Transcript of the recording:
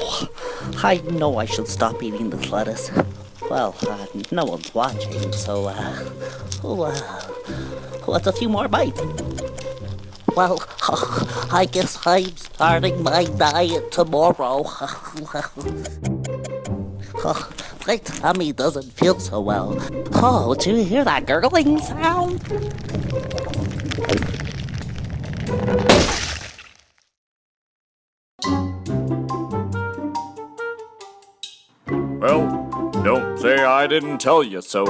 Oh, I know I should stop eating this lettuce. Well, no one's watching, so, what's a few more bites? Well, I guess I'm starting my diet tomorrow. My tummy doesn't feel so well. Oh, do you hear that gurgling sound? Well, don't say I didn't tell you so.